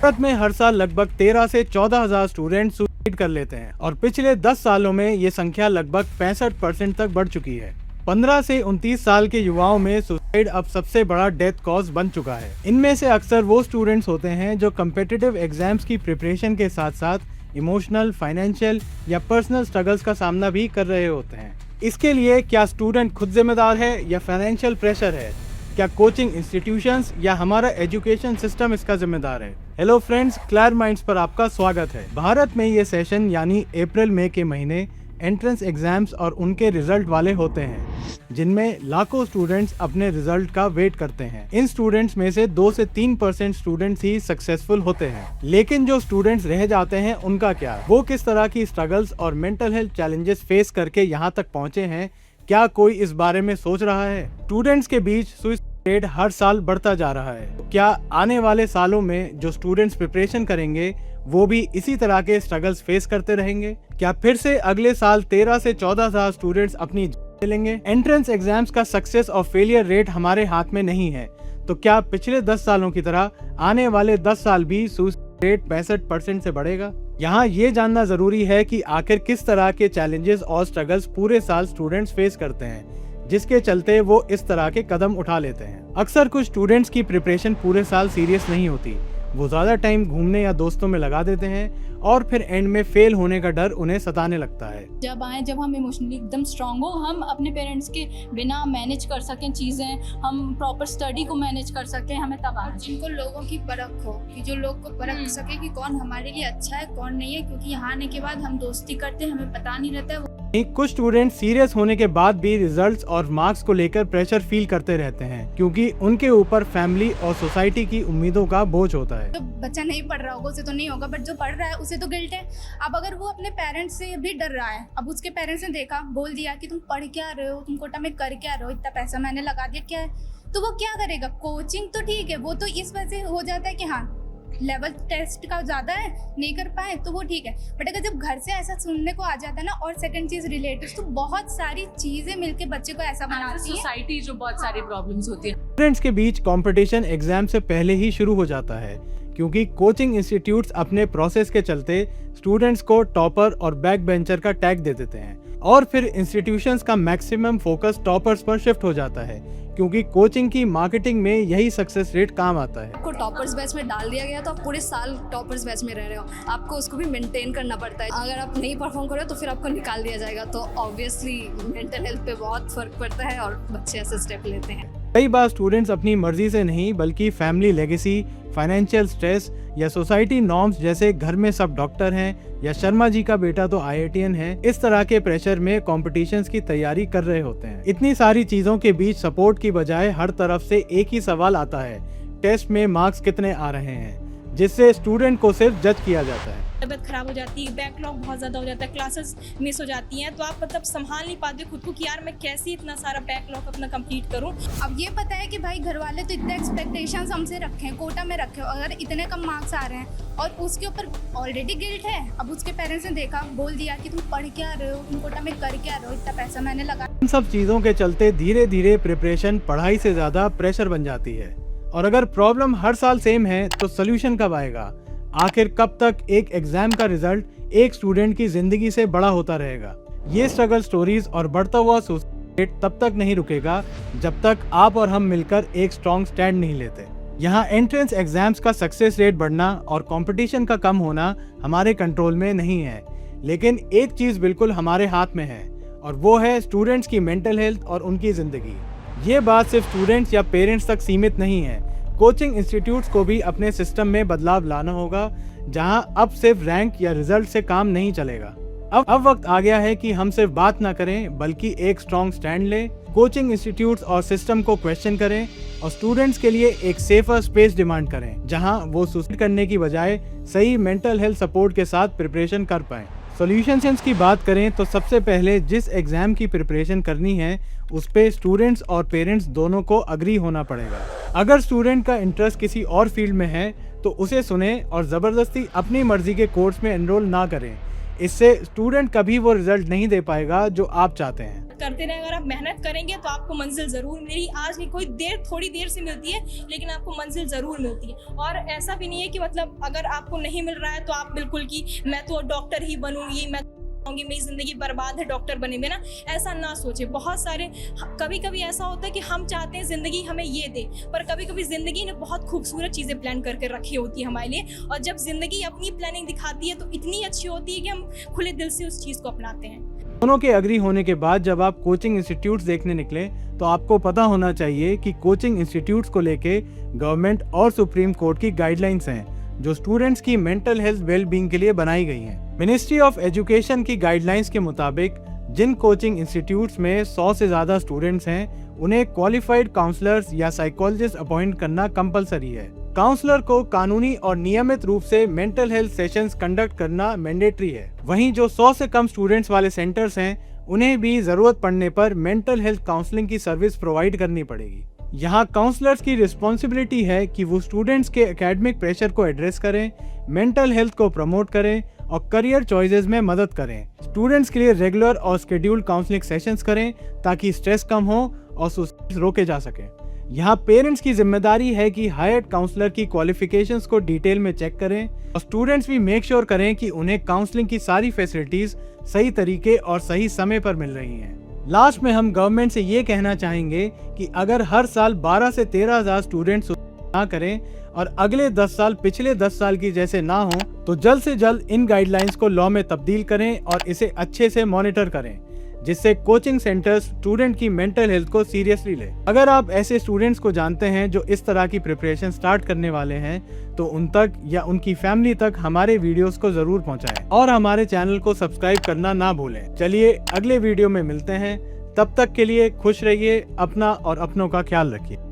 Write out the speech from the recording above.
भारत में हर साल लगभग 13 से 14,000 स्टूडेंट सुसाइड कर लेते हैं और पिछले 10 सालों में ये संख्या लगभग 65% तक बढ़ चुकी है। 15 से 29 साल के युवाओं में सुसाइड अब सबसे बड़ा डेथ कॉज बन चुका है। इनमें से अक्सर वो स्टूडेंट्स होते हैं जो कम्पिटिटिव एग्जाम्स की प्रिपरेशन के साथ साथ इमोशनल, फाइनेंशियल या पर्सनल स्ट्रगल्स का सामना भी कर रहे होते हैं। इसके लिए क्या स्टूडेंट खुद जिम्मेदार है या फाइनेंशियल प्रेशर है? क्या कोचिंग इंस्टीट्यूशंस या हमारा एजुकेशन सिस्टम इसका जिम्मेदार है? हेलो फ्रेंड्स, क्लियर माइंड्स पर आपका स्वागत है। भारत में ये सेशन यानी अप्रैल मई के महीने एंट्रेंस एग्जाम्स और उनके रिजल्ट वाले होते हैं, जिनमें लाखों स्टूडेंट्स अपने रिजल्ट का वेट करते हैं। इन स्टूडेंट्स में से 2 से 3% स्टूडेंट्स ही सक्सेसफुल होते हैं। लेकिन जो स्टूडेंट्स रह जाते हैं उनका क्या? वो किस तरह की स्ट्रगल्स और मेंटल हेल्थ चैलेंजेस फेस करके यहाँ तक पहुँचे हैं? क्या कोई इस बारे में सोच रहा है? स्टूडेंट्स के बीच सुसाइड रेट हर साल बढ़ता जा रहा है। तो क्या आने वाले सालों में जो स्टूडेंट्स प्रिपरेशन करेंगे वो भी इसी तरह के स्ट्रगल्स फेस करते रहेंगे? क्या फिर से अगले साल 13 से 14,000 स्टूडेंट्स अपनी लेंगे? एंट्रेंस एग्जाम्स का सक्सेस और फेलियर रेट हमारे हाथ में नहीं है, तो क्या पिछले 10 सालों की तरह आने वाले 10 साल भी सुसाइड रेट 65% से बढ़ेगा? यहाँ ये जानना जरूरी है कि आखिर किस तरह के चैलेंजेस और स्ट्रगल्स पूरे साल स्टूडेंट्स फेस करते हैं, जिसके चलते वो इस तरह के कदम उठा लेते हैं। अक्सर कुछ स्टूडेंट्स की प्रिपरेशन पूरे साल सीरियस नहीं होती। वो ज्यादा टाइम घूमने या दोस्तों में लगा देते हैं और फिर एंड में फेल होने का डर उन्हें सताने लगता है। जब हम इमोशनली एकदम स्ट्रांग हो, हम अपने पेरेंट्स के बिना मैनेज कर सकें चीज़ें, हम प्रॉपर स्टडी को मैनेज कर सकें, हमें तब आना चाहिए। जिनको लोगों की परख हो, कि जो लोग को परख सके कि कौन हमारे लिए अच्छा है कौन नहीं है, क्योंकि यहाँ आने के बाद हम दोस्ती करते हैं, हमें पता नहीं रहता है। कुछ स्टूडेंट सीरियस होने के बाद भी रिजल्ट्स और मार्क्स को लेकर प्रेशर फील करते रहते हैं, क्योंकि उनके ऊपर फैमिली और सोसाइटी की उम्मीदों का बोझ होता है। तो बच्चा नहीं पढ़ रहा होगा उसे तो नहीं होगा, बट जो पढ़ रहा है उसे तो गिल्ट है। अब अगर वो अपने पेरेंट्स से भी डर रहा है, अब उसके पेरेंट्स ने देखा, बोल दिया कि तुम पढ़ क्या रहे हो, तुम कोटा में कर क्या रहे हो, इतना पैसा मैंने लगा दिया, क्या है, तो वो क्या करेगा? कोचिंग तो ठीक है, वो तो इस वजह से हो जाता है कि हाँ लेवल टेस्ट का ज़्यादा है, नहीं कर पाए तो वो ठीक है। बट अगर जब घर से ऐसा सुनने को आ जाता है ना, और सेकंड चीज़ रिलेटिव्स, तो बहुत सारी चीज़ें मिलके बच्चे को ऐसा बनाती है। सोसाइटी जो बहुत सारी प्रॉब्लम्स होती है। स्टूडेंट्स के बीच कंपटीशन एग्जाम से पहले ही शुरू हो जाता है, क्योंकि कोचिंग इंस्टीट्यूट्स अपने प्रोसेस के चलते स्टूडेंट्स को टॉपर और बैक बेंचर का टैग दे देते हैं, और फिर इंस्टीट्यूशंस का मैक्सिमम फोकस टॉपर्स पर शिफ्ट हो जाता है, क्योंकि कोचिंग की मार्केटिंग में यही सक्सेस रेट काम आता है। आपको टॉपर्स बैच में डाल दिया गया तो आप पूरे साल टॉपर्स बैच में रह रहे हो, आपको उसको भी मेंटेन करना पड़ता है। अगर आप नहीं परफॉर्म करो तो फिर आपको निकाल दिया जाएगा, तो ऑब्वियसली मेंटल हेल्थ पे बहुत फर्क पड़ता है और बच्चे ऐसे स्टेप लेते हैं। कई बार स्टूडेंट्स अपनी मर्जी से नहीं, बल्कि फैमिली लेगेसी, फाइनेंशियल स्ट्रेस या सोसाइटी नॉर्म्स, जैसे घर में सब डॉक्टर हैं या शर्मा जी का बेटा तो IITian है, इस तरह के प्रेशर में कॉम्पिटिशन्स की तैयारी कर रहे होते हैं। इतनी सारी चीजों के बीच सपोर्ट की बजाय हर तरफ से एक ही सवाल आता है, टेस्ट में मार्क्स कितने आ रहे हैं, जिससे स्टूडेंट को सिर्फ जज किया जाता है। तबियत खराब हो जाती है, बैकलॉग बहुत ज़्यादा हो जाता है, क्लासेस मिस हो जाती हैं, तो आप संभाल नहीं पाते खुद को कि यार मैं कैसे इतना सारा बैकलॉग अपना कंप्लीट करूं। अब ये पता है कि भाई घर वाले तो इतने एक्सपेक्टेशंस हमसे रखे हैं, कोटा में रखे हो, अगर इतने कम मार्क्स आ रहे हैं और उसके ऊपर ऑलरेडी गिल्ट है। अब उसके पेरेंट्स ने देखा, बोल दिया कि तुम पढ़ क्या रहे हो, तुम कोटा में कर क्या रहे हो, इतना पैसा मैंने लगा। इन सब चीजों के चलते धीरे धीरे प्रिपरेशन पढ़ाई से ज्यादा प्रेशर बन जाती है। और अगर प्रॉब्लम हर साल सेम है तो सोल्यूशन कब आएगा? आखिर कब तक एक एग्जाम का रिजल्ट एक स्टूडेंट की जिंदगी से बड़ा होता रहेगा? ये स्ट्रगल स्टोरीज और बढ़ता हुआ सुसाइड रेट तब तक नहीं रुकेगा जब तक आप और हम मिलकर एक स्ट्रॉन्ग स्टैंड नहीं लेते। यहाँ एंट्रेंस एग्जाम्स का सक्सेस रेट बढ़ना और कंपटीशन का कम होना हमारे कंट्रोल में नहीं है, लेकिन एक चीज बिल्कुल हमारे हाथ में है, और वो है स्टूडेंट्स की मेंटल हेल्थ और उनकी जिंदगी। ये बात सिर्फ स्टूडेंट्स या पेरेंट्स तक सीमित नहीं है। कोचिंग इंस्टीट्यूट्स को भी अपने सिस्टम में बदलाव लाना होगा, जहां अब सिर्फ रैंक या रिजल्ट से काम नहीं चलेगा। अब वक्त आ गया है कि हम सिर्फ बात ना करें, बल्कि एक स्ट्रॉन्ग स्टैंड लें, कोचिंग इंस्टीट्यूट्स और सिस्टम को क्वेश्चन करें और स्टूडेंट्स के लिए एक सेफर स्पेस डिमांड करें, जहां वो सुसाइड करने की बजाय सही मेंटल हेल्थ सपोर्ट के साथ प्रिपरेशन कर पाएं। सॉल्यूशंस की बात करें तो सबसे पहले जिस एग्जाम की प्रिपरेशन करनी है उस पे स्टूडेंट्स और पेरेंट्स दोनों को अग्री होना पड़ेगा। अगर स्टूडेंट का इंटरेस्ट किसी और फील्ड में है तो उसे सुने और ज़बरदस्ती अपनी मर्जी के कोर्स में एनरोल ना करें। इससे स्टूडेंट कभी वो रिजल्ट नहीं दे पाएगा जो आप चाहते हैं। करते रहे, अगर आप मेहनत करेंगे तो आपको मंजिल ज़रूर मिलेगी। आज नहीं, कोई देर थोड़ी देर से मिलती है, लेकिन आपको मंजिल ज़रूर मिलती है। और ऐसा भी नहीं है कि मतलब अगर आपको नहीं मिल रहा है तो आप बिल्कुल कि मैं तो डॉक्टर ही बनूंगी, मैं मेरी ज़िंदगी बर्बाद है डॉक्टर बने में ना, ऐसा ना सोचे। बहुत सारे कभी कभी ऐसा होता है कि हम चाहते हैं ज़िंदगी हमें ये दे, पर कभी कभी ज़िंदगी ने बहुत खूबसूरत चीज़ें प्लान करके रखी होती है हमारे लिए, और जब ज़िंदगी अपनी प्लानिंग दिखाती है तो इतनी अच्छी होती है कि हम खुले दिल से उस चीज़ को अपनाते हैं। दोनों के एग्री होने के बाद जब आप कोचिंग इंस्टीट्यूट्स देखने निकले तो आपको पता होना चाहिए कि कोचिंग इंस्टीट्यूट्स को लेके गवर्नमेंट और सुप्रीम कोर्ट की गाइडलाइंस हैं जो स्टूडेंट्स की मेंटल हेल्थ वेल बीइंग के लिए बनाई गई हैं। मिनिस्ट्री ऑफ एजुकेशन की गाइडलाइंस के मुताबिक जिन कोचिंग इंस्टीट्यूट्स में 100 से ज्यादा स्टूडेंट्स हैं उन्हें क्वालिफाइड काउंसलर्स या साइकोलॉजिस्ट अपॉइंट करना कंपलसरी है। काउंसलर को कानूनी और नियमित रूप से मेंटल हेल्थ सेशंस कंडक्ट करना मैंडेटरी है। वहीं जो 100 से कम स्टूडेंट्स वाले सेंटर्स हैं उन्हें भी जरूरत पड़ने पर मेंटल हेल्थ काउंसलिंग की सर्विस प्रोवाइड करनी पड़ेगी। यहाँ काउंसलर्स की रिस्पॉन्सिबिलिटी है कि वो स्टूडेंट्स के एकेडमिक प्रेशर को एड्रेस करें, मेंटल हेल्थ को प्रमोट करें और करियर चॉइसेस में मदद करें। स्टूडेंट्स के लिए रेगुलर और शेड्यूल्ड काउंसलिंग सेशंस करें ताकि स्ट्रेस कम हो और सुसाइड रोके जा सके। यहाँ पेरेंट्स की जिम्मेदारी है कि हायर्ड काउंसलर की क्वालिफिकेशंस को डिटेल में चेक करें और स्टूडेंट्स भी मेक श्योर करें कि उन्हें काउंसलिंग की सारी फैसिलिटीज सही तरीके और सही समय पर मिल रही हैं। लास्ट में हम गवर्नमेंट से ये कहना चाहेंगे कि अगर हर साल 12 से 13 हज़ार स्टूडेंट्स ना करें और अगले 10 साल पिछले 10 साल की जैसे ना हो तो जल्द से जल्द इन गाइडलाइंस को लॉ में तब्दील करें और इसे अच्छे से मॉनिटर करें, जिससे कोचिंग सेंटर्स स्टूडेंट की मेंटल हेल्थ को सीरियसली ले। अगर आप ऐसे स्टूडेंट्स को जानते हैं जो इस तरह की प्रिपरेशन स्टार्ट करने वाले हैं तो उन तक या उनकी फैमिली तक हमारे वीडियोस को जरूर पहुंचाएं और हमारे चैनल को सब्सक्राइब करना ना भूलें। चलिए अगले वीडियो में मिलते हैं, तब तक के लिए खुश रहिए, अपना और अपनों का ख्याल रखिए।